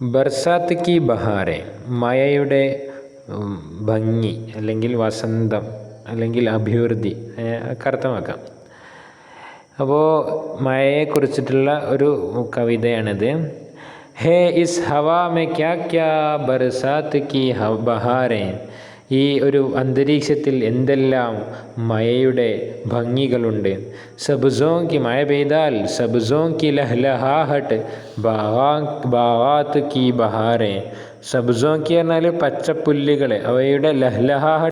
ബർസാത്ത് കി ബഹാറെ, മഴയുടെ ഭംഗി അല്ലെങ്കിൽ വസന്തം അല്ലെങ്കിൽ അഭിവൃദ്ധി ഒക്കെ അർത്ഥമാക്കാം. അപ്പോൾ മഴയെക്കുറിച്ചിട്ടുള്ള ഒരു കവിതയാണിത്. ഹേ ഇസ് ഹവാ മെ ക്യാ ക്യാ ബർസാത്ത് കി ബഹാറെ, ഈ ഒരു അന്തരീക്ഷത്തിൽ എന്തെല്ലാം മഴയുടെ ഭംഗികളുണ്ട്. സബ്സോं की, മഴ പെയ്താൽ സബ്സോं की ലഹ്ലഹാഹട്ട് ബാഗാത്ത് की ബഹാറെ. സബ്സോं की പറഞ്ഞാൽ പച്ചപ്പുല്ലുകൾ, അവയുടെ ലഹ്ലഹാഹട്ട്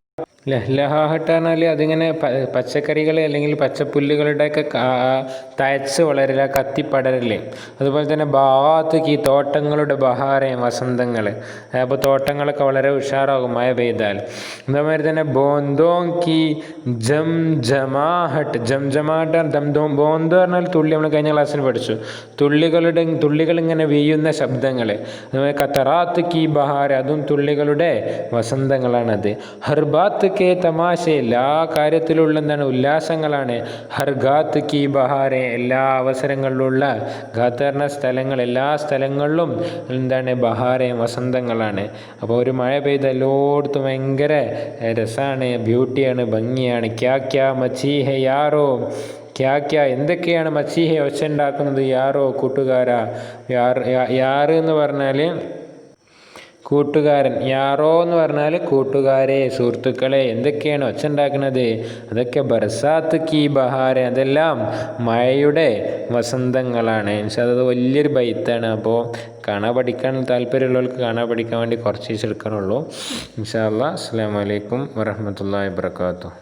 പറഞ്ഞാൽ അതിങ്ങനെ പച്ചക്കറികൾ അല്ലെങ്കിൽ പച്ചപ്പുല്ലുകളുടെയൊക്കെ തഴച്ച് വളരില്ല, കത്തിപ്പടരല്ലേ. അതുപോലെ തന്നെ ബാഗാത്ത് കി, തോട്ടങ്ങളുടെ ബഹാറെ, വസന്തങ്ങൾ. അപ്പോൾ തോട്ടങ്ങളൊക്കെ വളരെ ഉഷാറാകും മഴ പെയ്താൽ. അതേമാതിരി തന്നെ ബോന്തോं की ജംജമാഹട്ട്, ബോന്തോ പറഞ്ഞാൽ തുള്ളി, നമ്മൾ കഴിഞ്ഞ ക്ലാസ്സിൽ പഠിച്ചു. തുള്ളികൾ ഇങ്ങനെ വീഴുന്ന ശബ്ദങ്ങൾ. അതുപോലെ ഖത്തറാത്ത് കി ബഹാർ, അതും തുള്ളികളുടെ വസന്തങ്ങളാണത്. ഹർബാത്ത് കെ തമാശ, എല്ലാ കാര്യത്തിലുള്ള എന്താണ് ഉല്ലാസങ്ങളാണ്. ഹർഗാത്ത് കി ബഹാറെ, എല്ലാ അവസരങ്ങളിലുള്ള, ഗാത്ത് പറഞ്ഞ സ്ഥലങ്ങൾ, എല്ലാ സ്ഥലങ്ങളിലും എന്താണ് ബഹാറെ, വസന്തങ്ങളാണ്. അപ്പോൾ ഒരു മഴ പെയ്ത എല്ലായിടത്തും ഭയങ്കര രസമാണ്, ബ്യൂട്ടിയാണ്, ഭംഗിയാണ്. ക്യാ ക്യാ മച്ചി ഹെ യാറോ, ക്യാ ക്യാ എന്തൊക്കെയാണ് മച്ചി ഹെ ഒച്ച ഉണ്ടാക്കുന്നത്, യാറോ കൂട്ടുകാരാ. യാറ് എന്ന് പറഞ്ഞാൽ കൂട്ടുകാരൻ, യാറോ എന്ന് പറഞ്ഞാൽ കൂട്ടുകാരെ, സുഹൃത്തുക്കളെ, എന്തൊക്കെയാണ് ഒച്ച ഉണ്ടാക്കുന്നത്, അതൊക്കെ ബർസാത്ത് കി ബഹാരെ, അതെല്ലാം മഴയുടെ വസന്തങ്ങളാണ്. അത് വലിയൊരു ബൈത്താണ്. അപ്പോൾ കാണാൻ പഠിക്കാൻ താല്പര്യമുള്ളവർക്ക് കാണാൻ പഠിക്കാൻ വേണ്ടി കുറച്ച് എടുക്കണുള്ളൂ. ഇൻഷാ അല്ലാഹ്. അസ്സലാമു അലൈക്കും വറഹ്മത്തുള്ളാഹി വബറകാതുഹു.